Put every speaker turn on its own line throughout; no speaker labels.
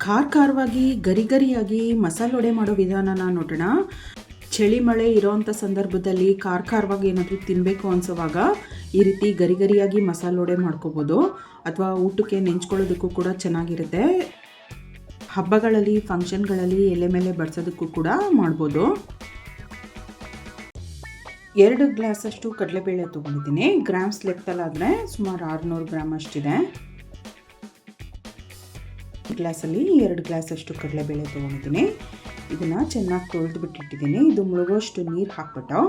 ಖಾರವಾಗಿ ಗರಿ ಗರಿಯಾಗಿ ಮಸಾಲೆ ವಡೆ ಮಾಡೋ ವಿಧಾನನ ನೋಡೋಣ. ಚಳಿ ಮಳೆ ಇರೋವಂಥ ಸಂದರ್ಭದಲ್ಲಿ ಖಾರವಾಗಿ ಏನಾದರೂ ತಿನ್ನಬೇಕು ಅನಿಸೋವಾಗ ಈ ರೀತಿ ಗರಿ ಗರಿಯಾಗಿ ಮಸಾಲೆ ವಡೆ ಮಾಡ್ಕೋಬೋದು. ಅಥವಾ ಊಟಕ್ಕೆ ನೆಂಚ್ಕೊಳ್ಳೋದಕ್ಕೂ ಕೂಡ ಚೆನ್ನಾಗಿರುತ್ತೆ. ಹಬ್ಬಗಳಲ್ಲಿ, ಫಂಕ್ಷನ್ಗಳಲ್ಲಿ ಎಲೆ ಮೇಲೆ ಬಡಿಸೋದಕ್ಕೂ ಕೂಡ ಮಾಡ್ಬೋದು. 2 ಗ್ಲಾಸಷ್ಟು ಕಡಲೆಬೇಳೆ ತೊಗೊಂಡಿದ್ದೀನಿ. ಗ್ರಾಮ್ಸ್ ಲೆಕ್ಕದಲ್ಲಾದರೆ ಸುಮಾರು 600 ಗ್ರಾಮ್ ಅಷ್ಟಿದೆ. ಗ್ಲಾಸಲ್ಲಿ 2 ಗ್ಲಾಸಷ್ಟು ಕಡಲೆಬೇಳೆ ತೊಗೊಂಡಿದ್ದೀನಿ. ಇದನ್ನು ಚೆನ್ನಾಗಿ ತೊಳೆದು ಬಿಟ್ಟಿಟ್ಟಿದ್ದೀನಿ. ಇದು ಮುಳುಗೋಷ್ಟು ನೀರು ಹಾಕ್ಬಿಟ್ಟು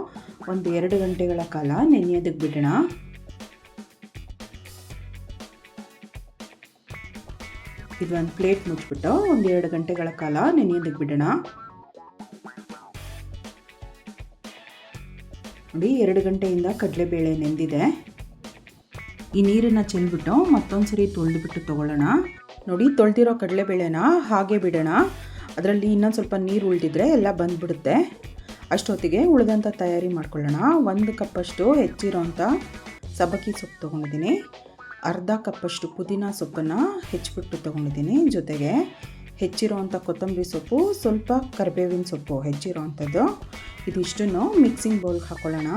ಒಂದು 2 ಗಂಟೆಗಳ ಕಾಲ ನೆನೆಯೋದಕ್ಕೆ ಬಿಡೋಣ. ಇದು ಒಂದು ಪ್ಲೇಟ್ ಮುಚ್ಚಿಬಿಟ್ಟು ಒಂದು 2 ಗಂಟೆಗಳ ಕಾಲ ನೆನೆಯೋದಕ್ಕೆ ಬಿಡೋಣ. ನೋಡಿ, 2 ಗಂಟೆಯಿಂದ ಕಡಲೆಬೇಳೆ ನೆಂದಿದೆ. ಈ ನೀರನ್ನು ಚೆಲ್ಬಿಟ್ಟು ಮತ್ತೊಂದು ಸರಿ ತೊಳೆದುಬಿಟ್ಟು ತೊಗೊಳ್ಳೋಣ. ನೋಡಿ, ತೊಳೆದಿರೋ ಕಡಲೆಬೇಳೆನ ಹಾಗೆ ಬಿಡೋಣ. ಅದರಲ್ಲಿ ಇನ್ನೊಂದು ಸ್ವಲ್ಪ ನೀರು ಉಳಿದಿದ್ರೆ ಎಲ್ಲ ಬಂದುಬಿಡುತ್ತೆ. ಅಷ್ಟೊತ್ತಿಗೆ ಉಳಿದಂಥ ತಯಾರಿ ಮಾಡ್ಕೊಳ್ಳೋಣ. 1 ಕಪ್ಪಷ್ಟು ಹೆಚ್ಚಿರೋಂಥ ಸಬ್ಬಕ್ಕಿ ಸೊಪ್ಪು ತೊಗೊಂಡಿದ್ದೀನಿ. ಅರ್ಧ ಕಪ್ಪಷ್ಟು ಪುದೀನ ಸೊಪ್ಪನ್ನು ಹೆಚ್ಚಿಬಿಟ್ಟು ತೊಗೊಂಡಿದ್ದೀನಿ. ಜೊತೆಗೆ ಹೆಚ್ಚಿರೋವಂಥ ಕೊತ್ತಂಬರಿ ಸೊಪ್ಪು, ಸ್ವಲ್ಪ ಕರಿಬೇವಿನ ಸೊಪ್ಪು ಹೆಚ್ಚಿರೋವಂಥದ್ದು. ಇದಿಷ್ಟನ್ನು ಮಿಕ್ಸಿಂಗ್ ಬೌಲ್ಗೆ ಹಾಕ್ಕೊಳ್ಳೋಣ.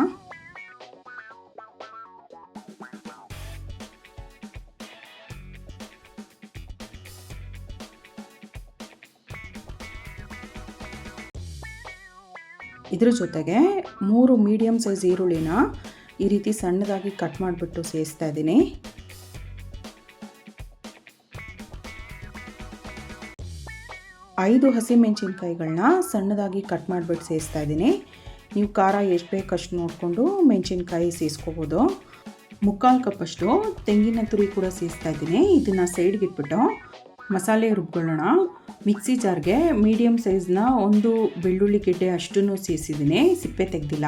ಇದ್ರ ಜೊತೆಗೆ 3 ಮೀಡಿಯಮ್ ಸೈಜ್ ಈರುಳ್ಳಿನ ಈ ರೀತಿ ಸಣ್ಣದಾಗಿ ಕಟ್ ಮಾಡಿಬಿಟ್ಟು ಸೇರಿಸ್ತಾ ಇದ್ದೀನಿ. ಐದು ಹಸಿಮೆಣಸಿನ್ಕಾಯಿಗಳನ್ನ ಸಣ್ಣದಾಗಿ ಕಟ್ ಮಾಡಿಬಿಟ್ಟು ಸೇರಿಸ್ತಾ ಇದ್ದೀನಿ. ನೀವು ಖಾರ ಎಷ್ಟು ಬೇಕಷ್ಟು ನೋಡಿಕೊಂಡು ಮೆಣಸಿನ್ಕಾಯಿ ಸೇರಿಸ್ಕೋಬೋದು. 3/4 ಕಪ್ಪಷ್ಟು ತೆಂಗಿನ ತುರಿ ಕೂಡ ಸೇರಿಸ್ತಾ ಇದ್ದೀನಿ. ಇದನ್ನು ಸೈಡ್ಗೆ ಇಟ್ಬಿಟ್ಟು ಮಸಾಲೆ ರುಬ್ಕೊಳ್ಳೋಣ. ಮಿಕ್ಸಿ ಜಾರ್ಗೆ ಮೀಡಿಯಮ್ ಸೈಜ್ನ 1 ಬೆಳ್ಳುಳ್ಳಿ ಗೆಡ್ಡೆ ಅಷ್ಟನ್ನು ಸೇರಿಸಿದ್ದೀನಿ, ಸಿಪ್ಪೆ ತೆಗೆದಿಲ್ಲ.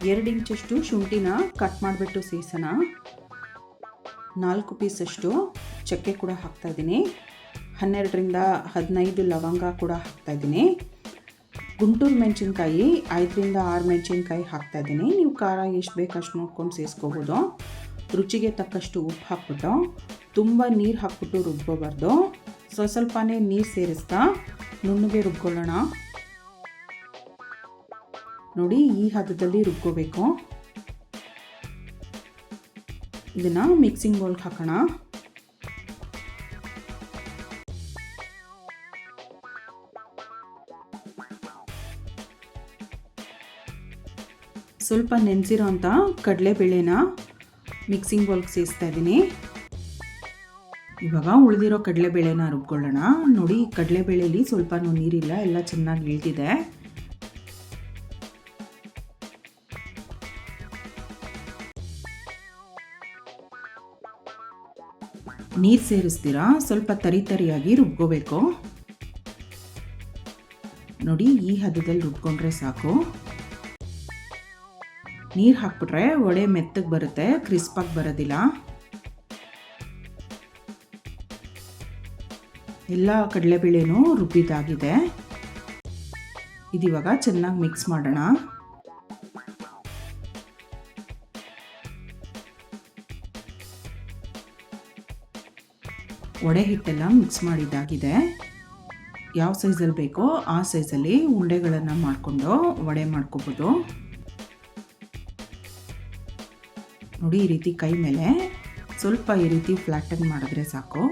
2 ಇಂಚಷ್ಟು ಶುಂಠಿನ ಕಟ್ ಮಾಡಿಬಿಟ್ಟು ಸೇರಿಸೋಣ. 4 ಪೀಸಷ್ಟು ಚಕ್ಕೆ ಕೂಡ ಹಾಕ್ತಾಯಿದ್ದೀನಿ. 12ರಿಂದ 15 ಲವಂಗ ಕೂಡ ಹಾಕ್ತಾಯಿದ್ದೀನಿ. ಗುಂಟೂರು ಮೆಣಸಿನ್ಕಾಯಿ 5ರಿಂದ 6 ಮೆಣಸಿನ್ಕಾಯಿ ಹಾಕ್ತಾಯಿದ್ದೀನಿ. ನೀವು ಖಾರ ಎಷ್ಟು ಬೇಕಷ್ಟು ನೋಡ್ಕೊಂಡು ಸೇರಿಸ್ಕೋಬೋದು. ರುಚಿಗೆ ತಕ್ಕಷ್ಟು ಉಪ್ಪು ಹಾಕ್ಬಿಟ್ಟು ತುಂಬ ನೀರು ಹಾಕ್ಬಿಟ್ಟು ರುಬ್ಕೋಬಾರ್ದು. ಸ್ವಲ್ಪನೇ ನೀರು ಸೇರಿಸ್ತಾ ನುಣ್ಣಗೆ ರುಬ್ಕೊಳ್ಳೋಣ. ನೋಡಿ, ಈ ಹದದಲ್ಲಿ ರುಬ್ಕೋಬೇಕು. ಇದನ್ನು ಮಿಕ್ಸಿಂಗ್ ಬೌಲ್ಗೆ ಹಾಕೋಣ. ಸ್ವಲ್ಪ ನೆನೆಸಿರೋ ಅಂಥ ಕಡಲೆಬೇಳೆನ ಮಿಕ್ಸಿಂಗ್ ಬೌಲ್ಗೆ ಸೇರಿಸ್ತಾ ಇದ್ದೀನಿ. ಇವಾಗ ಉಳಿದಿರೋ ಕಡಲೆಬೇಳೆನ ರುಬ್ಕೊಳ್ಳೋಣ. ನೋಡಿ, ಕಡಲೆಬೇಳೆಯಲ್ಲಿ ಸ್ವಲ್ಪ ನೀರಿಲ್ಲ, ಎಲ್ಲ ಚೆನ್ನಾಗಿ ಇಳಿದಿದೆ. ನೀರು ಸೇರಿಸ್ತೀರಾ ಸ್ವಲ್ಪ ತರಿಯಾಗಿ ರುಬ್ಕೋಬೇಕು. ನೋಡಿ, ಈ ಹದದಲ್ಲಿ ರುಬ್ಕೊಂಡ್ರೆ ಸಾಕು. ನೀರು ಹಾಕ್ಬಿಟ್ರೆ ವಡೆ ಮೆತ್ತಗೆ ಬರುತ್ತೆ, ಕ್ರಿಸ್ಪಾಗಿ ಬರೋದಿಲ್ಲ. ಎಲ್ಲ ಕಡಲೆಬೇಳೆನೂ ರುಬ್ಬಿದಾಗಿದೆ. ಇದಿವಾಗ ಚೆನ್ನಾಗಿ ಮಿಕ್ಸ್ ಮಾಡೋಣ. ವಡೆ ಹಿಟ್ಟೆಲ್ಲ ಮಿಕ್ಸ್ ಮಾಡಿದ್ದಾಗಿದೆ. ಯಾವ ಸೈಜಲ್ಲಿ ಬೇಕೋ ಆ ಸೈಜಲ್ಲಿ ಉಂಡೆಗಳನ್ನು ಮಾಡಿಕೊಂಡು ವಡೆ ಮಾಡ್ಕೋಬೋದು. ನೋಡಿ, ಈ ರೀತಿ ಕೈ ಮೇಲೆ ಸ್ವಲ್ಪ ಈ ರೀತಿ ಫ್ಲಾಟನ್ ಮಾಡಿದ್ರೆ ಸಾಕು.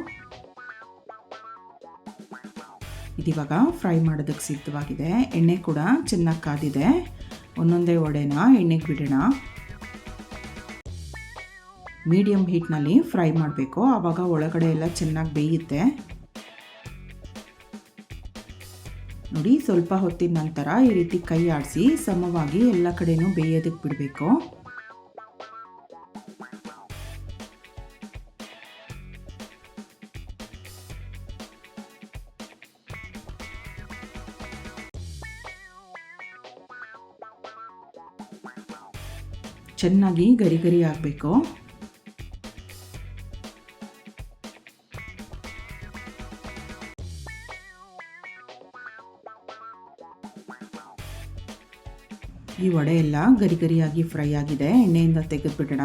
ಇದಿವಾಗ ಫ್ರೈ ಮಾಡೋದಕ್ಕೆ ಸಿದ್ಧವಾಗಿದೆ. ಎಣ್ಣೆ ಕೂಡ ಚೆನ್ನಾಗಿ ಕಾದಿದೆ. ಒಂದೊಂದೇ ವಡೆನ ಎಣ್ಣೆಗೆ ಬಿಡೋಣ. ಮೀಡಿಯಮ್ ಹೀಟ್ನಲ್ಲಿ ಫ್ರೈ ಮಾಡಬೇಕು, ಆವಾಗ ಒಳಗಡೆ ಎಲ್ಲ ಚೆನ್ನಾಗಿ ಬೇಯುತ್ತೆ. ನೋಡಿ, ಸ್ವಲ್ಪ ಹೊತ್ತಿನ ನಂತರ ಈ ರೀತಿ ಕೈ ಆಡಿಸಿ ಸಮವಾಗಿ ಎಲ್ಲ ಕಡೆನೂ ಬೇಯೋದಕ್ಕೆ ಬಿಡಬೇಕು. ಚೆನ್ನಾಗಿ ಗರಿ ಗರಿ ಆಗಬೇಕು. ಈ ವಡೆ ಎಲ್ಲ ಗರಿ ಗರಿಯಾಗಿ ಫ್ರೈ ಆಗಿದೆ. ಎಣ್ಣೆಯಿಂದ ತೆಗೆದುಬಿಡೋಣ.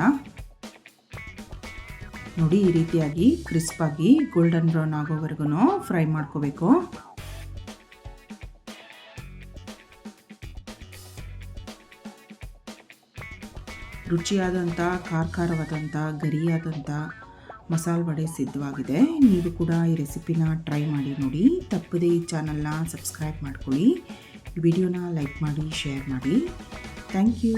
ನೋಡಿ ಈ ರೀತಿಯಾಗಿ ಕ್ರಿಸ್ಪಾಗಿ ಗೋಲ್ಡನ್ ಬ್ರೌನ್ ಆಗೋವರೆಗೂ ಫ್ರೈ ಮಾಡ್ಕೋಬೇಕು. ರುಚಿಯಾದಂಥ ಖಾರವಾದಂಥ ಗರಿಯಾದಂಥ ಮಸಾಲೆ ವಡೆ ಸಿದ್ಧವಾಗಿದೆ. ನೀವು ಕೂಡ ಈ ರೆಸಿಪಿನ ಟ್ರೈ ಮಾಡಿ ನೋಡಿ. ತಪ್ಪದೇ ಈ ಚಾನಲ್ನ ಸಬ್ಸ್ಕ್ರೈಬ್ ಮಾಡ್ಕೊಳ್ಳಿ. ಈ ವಿಡಿಯೋನ ಲೈಕ್ ಮಾಡಿ, ಶೇರ್ ಮಾಡಿ. Thank you.